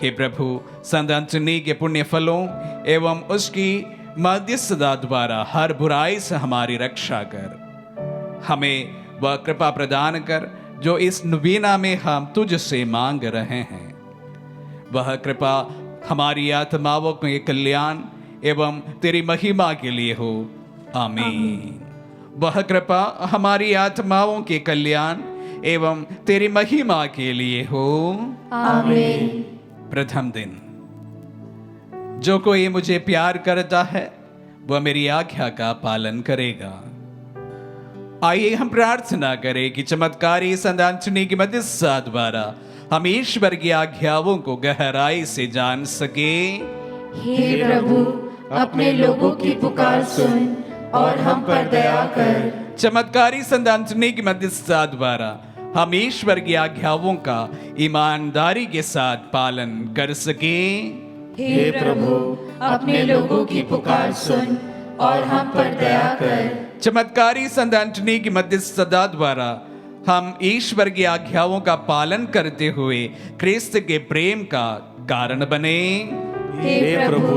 हे प्रभु, संत अंतोनी के पुण्य फलों एवं उसकी मध्यस्थता द्वारा हर बुराई से हमारी रक्षा कर। हमें वह कृपा प्रदान कर जो इस नवीना में हम तुझसे मांग रहे हैं। वह कृपा हमारी आत्माओं के कल्याण एवं तेरी महिमा के लिए हो। आमीन। वह कृपा हमारी आत्माओं के कल्याण एवं तेरी महिमा के लिए हो। आमीन। प्रथम दिन। जो कोई मुझे प्यार करता है वह मेरी आज्ञा का पालन करेगा। आइए हम प्रार्थना करें कि चमत्कारी संत अंतोनी की मध्यस्थता द्वारा हम ईश्वर की आज्ञाओं को गहराई से जान सके। हे प्रभु, अपने लोगों की पुकार सुन और हम पर दया कर। चमत्कारी संत अंतोनी की मध्यस्थता द्वारा हम ईश्वर की आज्ञाओं का ईमानदारी के साथ पालन कर सके। हे प्रभु, अपने लोगों की पुकार सुन और हम पर दया कर। चमत्कारी संत अंतोनी की मध्यस्थता द्वारा हम ईश्वर की आज्ञाओं का पालन करते हुए क्रिस्त के प्रेम का कारण बने। हे प्रभु,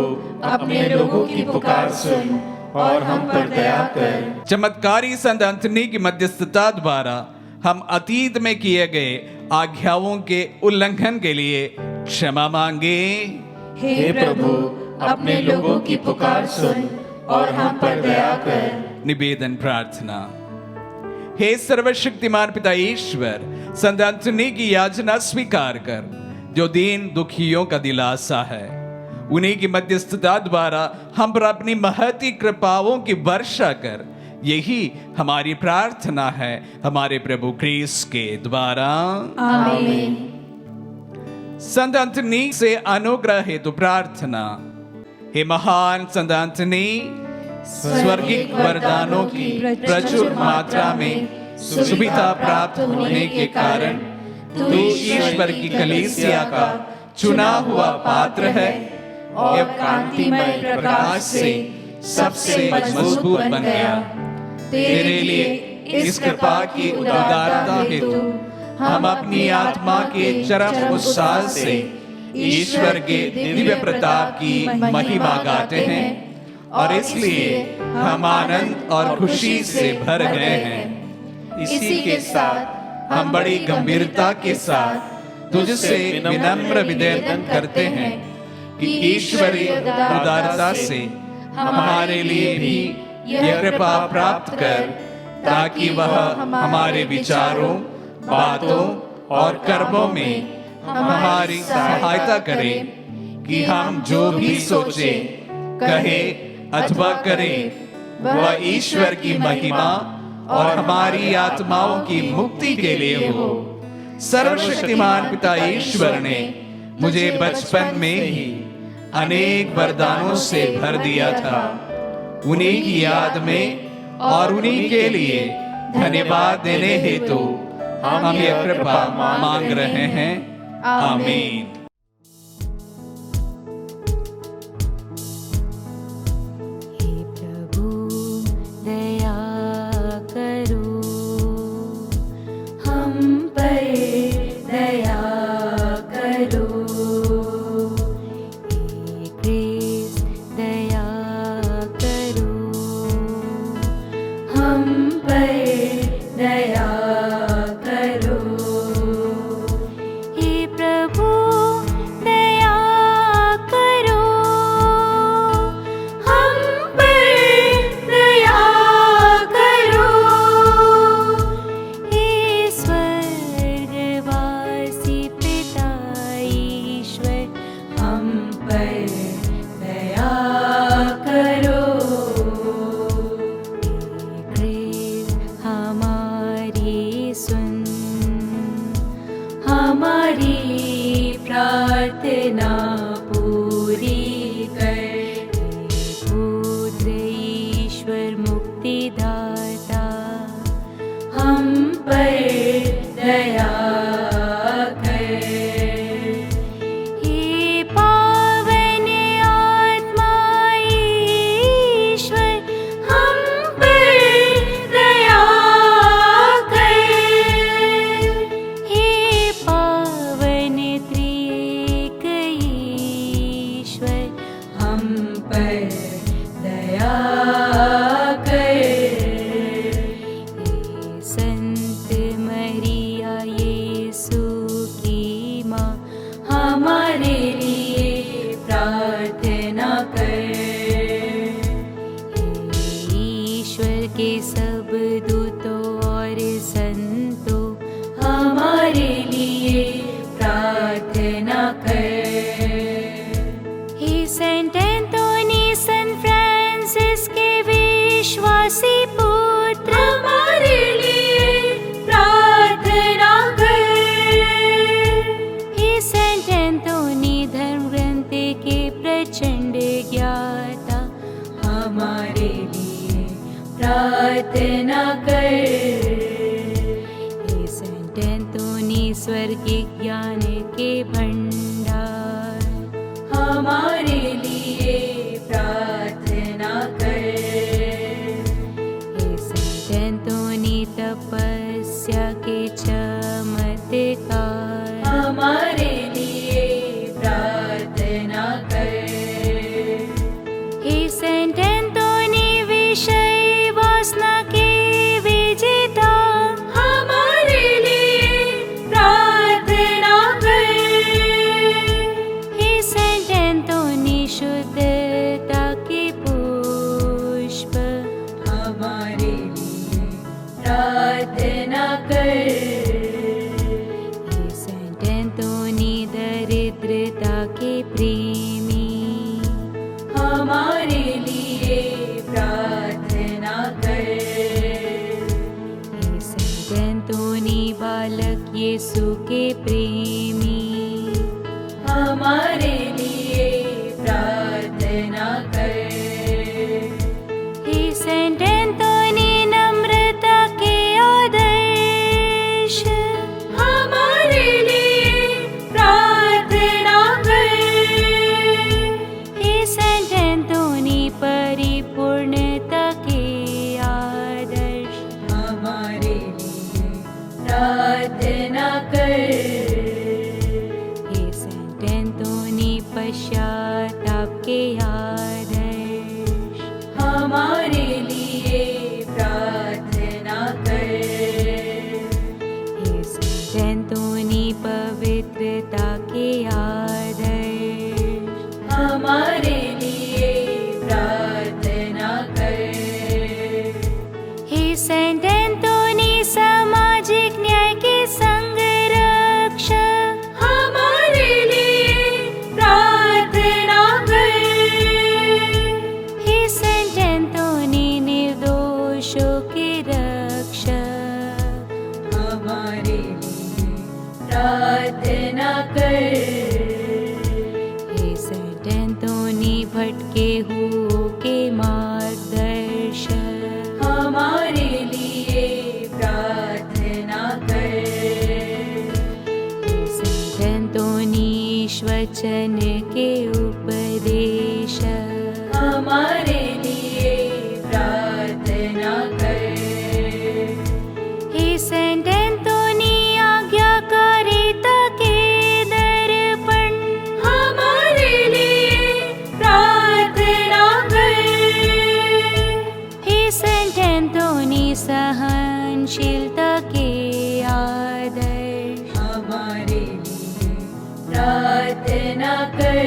अपने लोगों की पुकार सुन और हम पर दया कर। चमत्कारी संत अंतोनी की मध्यस्थता द्वारा हम अतीत में किए गए आज्ञाओं के उल्लंघन के लिए क्षमा मांगे। हे प्रभु, अपने लोगों की पुकार सुन और हम पर दया कर। निवेदन प्रार्थना। हे सर्वशक्तिमान पिता ईश्वर, संत अंतोनी की याचना स्वीकार कर, जो दीन दुखियों का दिलासा है। उन्हीं की मध्यस्थता द्वारा हम पर अपनी महती कृपाओं की वर्षा कर। यही हमारी प्रार्थना है हमारे प्रभु क्रिस्त के द्वारा। आमीन। संत अंतोनी से अनुग्रह हेतु प्रार्थना। हे महान संत अंतोनी, स्वर्गिक वरदानों की प्रचुर मात्रा में सुविधा प्राप्त होने के कारण तू ईश्वर की कलीसिया का चुना हुआ पात्र है और कांतिमय प्रकाश से सबसे मजबूत बन गया। तेरे लिए इस कृपा की उदारता हेतु हम अपनी आत्मा के चरम उत्साह से ईश्वर के दिव्य प्रताप की महिमा गाते हैं और इसलिए हम आनंद और खुशी से भर गए हैं। इसी के साथ हम बड़ी गंभीरता के साथ तुझसे विनम्र विनय करते हैं कि ईश्वरीय उदारता से हमारे लिए भी यह कृपा प्राप्त कर, ताकि वह हमारे विचारों, बातों और कर्मों में हमारी सहायता करे कि हम जो भी सोचे, कहे अथवा करें वह ईश्वर की महिमा और हमारी आत्माओं की मुक्ति के लिए हो। सर्वशक्तिमान पिता ईश्वर ने मुझे बचपन में ही अनेक वरदानों से भर दिया था। उन्हीं की याद में और उन्हीं के लिए धन्यवाद देने हेतु हम ये कृपा मांग रहे हैं। आमीन। विश्वासी पुत्र हमारे लिए प्रार्थना कर। हे सेंट एंथोनी धर्म ग्रंथ के प्रचंड ज्ञाता, हमारे लिए प्रार्थना कर। हे सेंट एंथोनी स्वर्गिक ज्ञान के भंडार, हमारे लिए प्रार्थना कर। हे सेंट एंथोनी तपस्या के चमत्कार, हमारे लिए प्रार्थना कर। हे सेंट एंथोनी विषय वासना के विजेता, हमारे लिए प्रार्थना कर। हे सेंट एंथोनी शुद्धता के पुष्प, हमारे लिए प्रार्थना कर। हे सेंट एंथोनी दरिद्रता के प्रेमी, हमारे लिए प्रार्थना कर। हे सेंट एंथोनी बालक यीशु के प्रेमी, हमारे लिए प्रार्थना कर। हे सेंट एंथोनी नम्रता के आदर्श, हमारे लिए प्रार्थना कर। हे सेंट एंथोनी परिपूर्णता के आदर्श, हमारे लिए प्रार्थना कर। हे सेंट एंथोनी पश्चाताप के आदर्श, हमारे लिए प्रार्थना कर। हे सेंट एंथोनी पवित्रता के आदर्श, हमारे लिए प्रार्थना कर। हे सेंट एंथोनी सामाजिक न्याय के संरक्षक, हमारे लिए प्रार्थना कर। हे सेंट एंथोनी निर्दोषों के रक्षक, हमारे लिए प्रार्थना कर। हे सेंट एंथोनी भटके हुओं के मार्गदर्शक, हमारे लिए प्रार्थना कर। हे सेंट एंथोनी वचन के उपदेशक, हमारे लिए प्रार्थना कर। हे सेंट एंथोनी आज्ञाकारिता के दर्पण, हमारे लिए प्रार्थना कर। हे सेंट एंथोनी सहनशीलता के आदर्श, हमारे लिए प्रार्थना कर।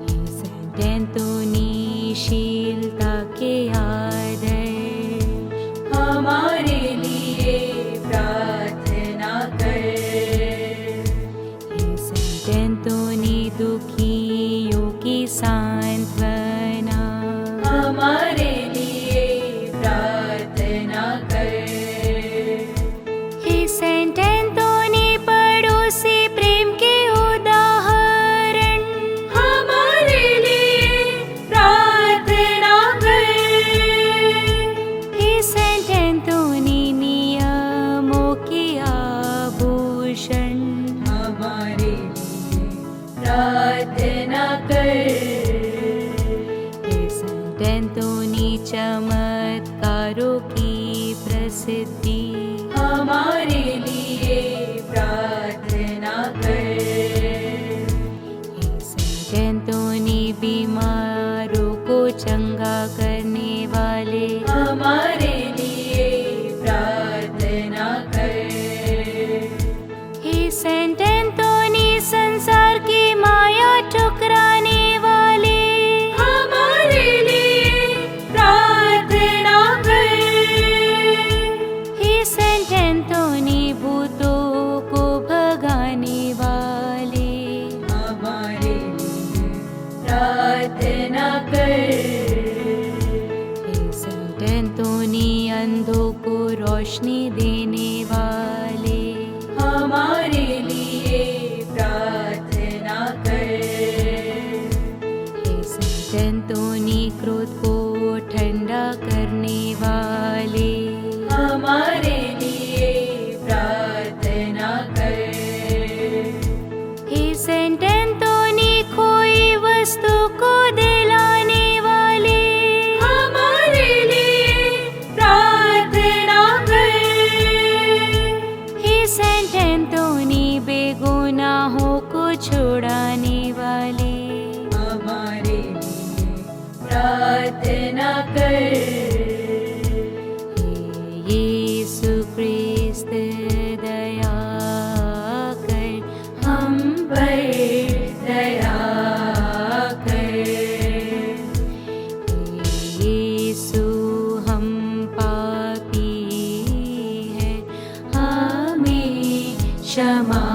हे सेंट एंथोनी शीलता के आदर्श, हमारे लिए प्रार्थना कर। हे सेंट एंथोनी दुखियों की सांत्वना, हमारे लिए प्रार्थना कर। हे सेंट एंथोनी पड़ोसी प्रेम के उदाहरण, हमारे लिए प्रार्थना कर। हे सेंट एंथोनी नियमों के आभूषण, हमारे लिए प्रार्थना कर। हे सेंट एंथोनी चमत्कारों की प्रसिद्धि, हमारे लिए प्रार्थना कर। हे सेंट एंथोनी बीमारों को चंगा करने वाले, हमारे लिए प्रार्थना कर। हे सेंट एंथोनी संसार की माया ठुकराने वाले, हमारे लिए प्रार्थना कर। हे सेंट एंथोनी भूतों को रोशनी देने वाले, हमारे लिए प्रार्थना कर। हे संत एंतोनी क्रोध को ठंडा करने वाले, हमारे लिए प्रार्थना कर। हे सेंट एंटोनी खोई वस्तु को दिलाने वाले, हमारे लिए प्रार्थना कर। हे सेंट एंटोनी बेगुनाहों को छुड़ाने वाले, हमारे लिए प्रार्थना कर। हे यीशु क्रिस्त दया कर हम पर दया कर। हे यीशु हम पापी हैं, हमें क्षमा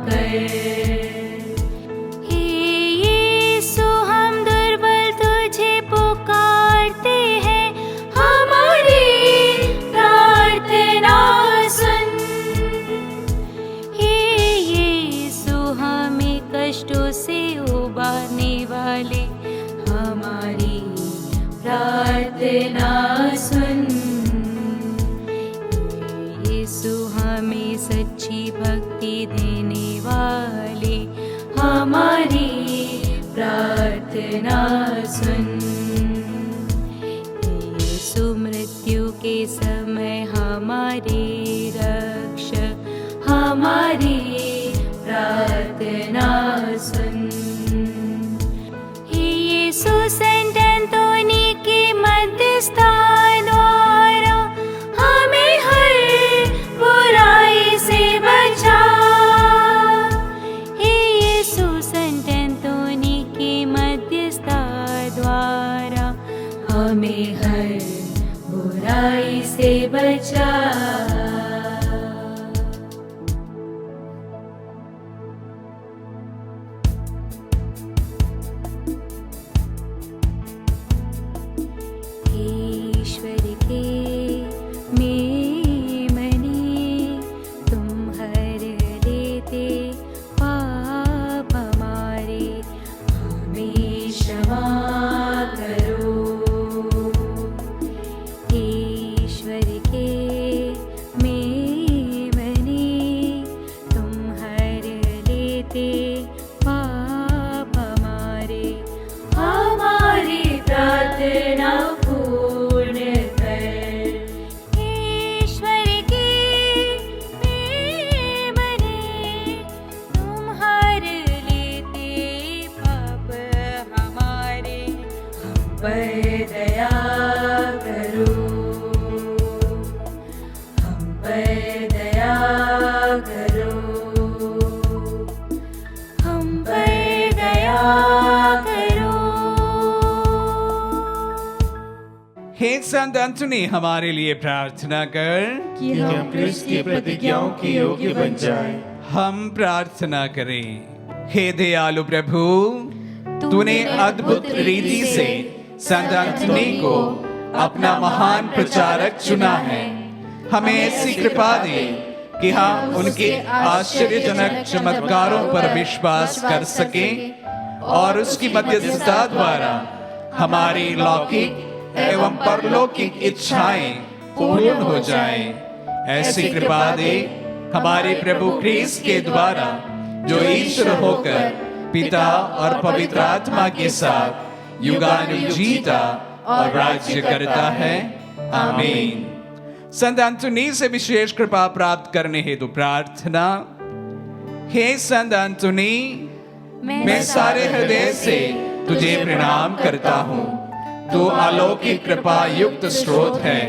कर। हे यीशु हम दुर्बल तुझे पुकारते हैं, हमारी प्रार्थना सुन। हे यीशु हमें कष्टों से उबारने वाले, हमारी प्रार्थना सुन। हे यीशु हमें सच्ची भक्ति देने वाले, हमारी प्रार्थना सुन। हे यीशु मृत्यु के समय हमारे रक्षक, हमारी प्रार्थना सुन। हे यीशु सेंट एंटोनी के मध्यस्थता द्वारा हमें हर बुराई से बचा। हे यीशु सेंट एंटोनी के मध्यस्थता द्वारा हमें हर बुराई से बचा। ईश्वर के मेमने तुम हर लेते पाप हमारे, हमें क्षमा करो। ईश्वर के मेमने तुम हर लेते पाप हमारे, हमारी प्रार्थना पूर्ण कर। ईश्वर के मेमने तुम हर लेते पाप हमारे, हम पर दया करो। हम पर दया करो। हम पर दया करो। हे संत एंटोनी हमारे लिए प्रार्थना कर। कि हम क्रिस्त की प्रतिज्ञाओं के योग्य बन जाएं। हम प्रार्थना करें। हे दयालु प्रभु, तूने अद्भुत रीति से संत एंटोनी को अपना महान प्रचारक चुना है। हमें ऐसी कृपा दे कि हम उनके आश्चर्यजनक चमत्कारों पर विश्वास कर सकें और उसकी मध्यस्थता द्वारा हमारी लौकिक एवं परलौकिक इच्छाएं पूर्ण हो जाएं। ऐसी कृपा दे हमारे प्रभु क्रिस्त के द्वारा, जो ईश्वर होकर पिता और पवित्र आत्मा के साथ युगानुयुग जीता और राज्य करता है। आमीन। संत एंटोनी से विशेष कृपा प्राप्त करने हेतु प्रार्थना। हे संत एंटोनी, मैं सारे हृदय से तुझे प्रणाम करता हूँ। तू अलौकिक कृपा युक्त स्रोत है।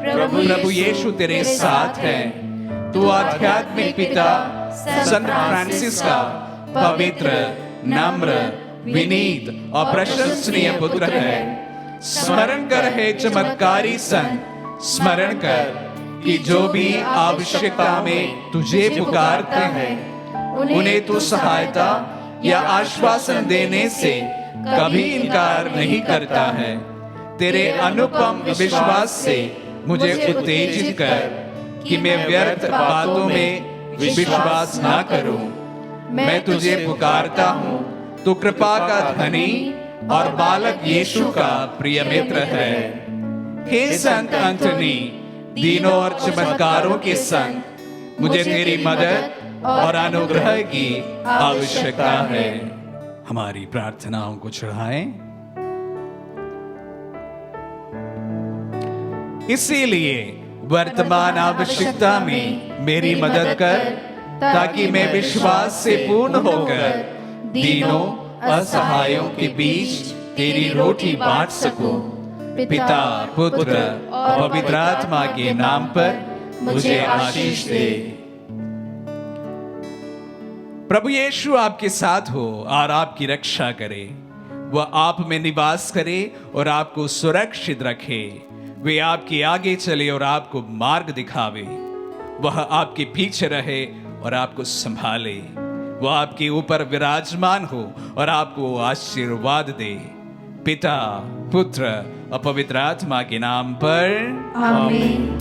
प्रभु यीशु तेरे साथ है। तू आध्यात्मिक पिता संत फ्रांसिस का पवित्र, नम्र, विनीत और प्रशंसनीय पुत्र है। स्मरण कर हे चमत्कारी संत, स्मरण कर कि जो भी आवश्यकता में तुझे पुकारते हैं, उन्हें तू सहायता या आश्वासन देने से कभी इनकार नहीं करता है। तेरे अनुपम विश्वास से मुझे उत्तेजित कर कि मैं व्यर्थ बातों में विश्वास ना करूं। मैं तुझे पुकारता हूं, तू कृपा का धनी और बालक यीशु का प्रिय मित्र है। हे संत अंतनी, दीनों और चमत्कारों के संग मुझे तेरी मदद और अनुग्रह की आवश्यकता है। हमारी प्रार्थनाओं को चढ़ाएं। इसीलिए वर्तमान आवश्यकता में मेरी मदद कर, ताकि मैं विश्वास से पूर्ण होकर दीनों असहायों के बीच तेरी रोटी बांट सकूं। पिता, पुत्र और पवित्र आत्मा के नाम पर मुझे आशीष दे। प्रभु यीशु आपके साथ हो और आपकी रक्षा करे। वह आप में निवास करे और आपको सुरक्षित रखे। वे आपके आगे चले और आपको मार्ग दिखावे। वह आपके पीछे रहे और आपको संभाले। वह आपके ऊपर विराजमान हो और आपको आशीर्वाद दे। पिता, पुत्र और पवित्र आत्मा के नाम पर आमीन।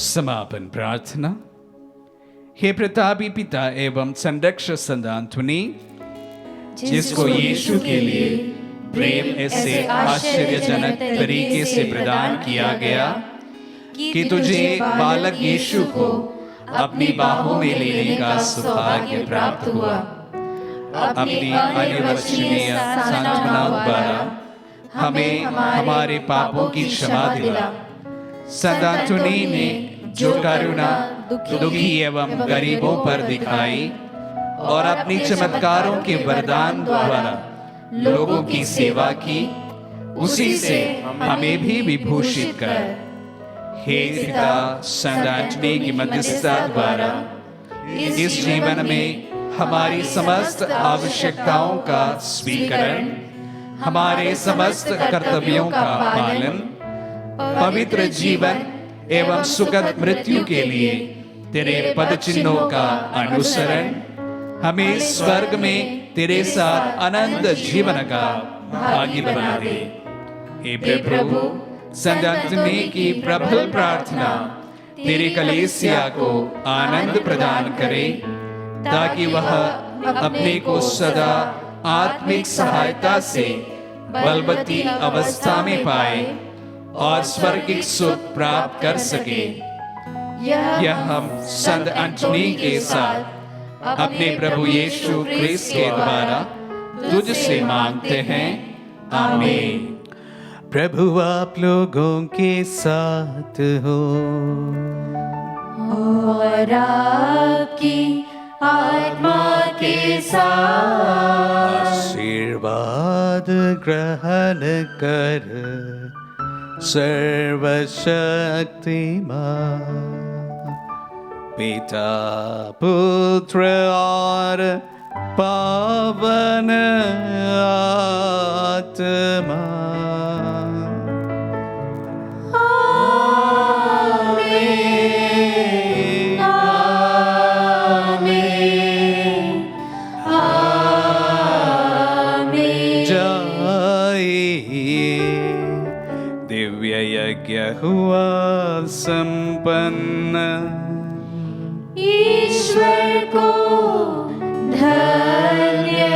समापन प्रार्थना। हे प्रतापी पिता एवं संरक्षक संत अंतोनी, जिसको यीशु के लिए प्रेम ऐसे आश्चर्यजनक तरीके से प्रदान किया गया कि तुझे बालक यीशु को अपनी बाहों में लेने का सौभाग्य प्राप्त हुआ। अपनी अनिर्वचनीय सांत्वना द्वारा हमें हमारे पापों की क्षमा दिला। संत अंतोनी ने जो करुणा दुखी एवं गरीबों पर दिखाई और अपनी चमत्कारों के वरदान द्वारा लोगों की सेवा की, उसी से हमें भी विभूषित कर। हे पिता, संत अंतोनी की मध्यस्थता द्वारा इस जीवन में हमारी समस्त आवश्यकताओं का स्वीकरण, हमारे समस्त कर्तव्यों का पालन, पवित्र जीवन एवं सुखद मृत्यु के लिए तेरे पद चिन्हों का अनुसरण, हमें स्वर्ग में तेरे साथ अनंत जीवन का भागी बना दे। हे प्रभु, संत अंतोनी की प्रबल प्रार्थना तेरे कलीसिया को आनंद प्रदान करे, ताकि वह अपने को सदा आत्मिक सहायता से बलवती अवस्था में पाए और स्वर्गिक सुख प्राप्त कर सके। यह हम संत अंतोनी के साथ अपने प्रभु यीशु क्रिस्त के द्वारा तुझसे मांगते हैं। आमीन। प्रभु आप लोगों के साथ हो और आपकी आत्मा के साथ। आशीर्वाद ग्रहण कर सर्वशक्तिमान पिता पुत्र और पावन आत्मा। दिव्य यज्ञ हुआ संपन्न। ईश्वर को धन्यवाद।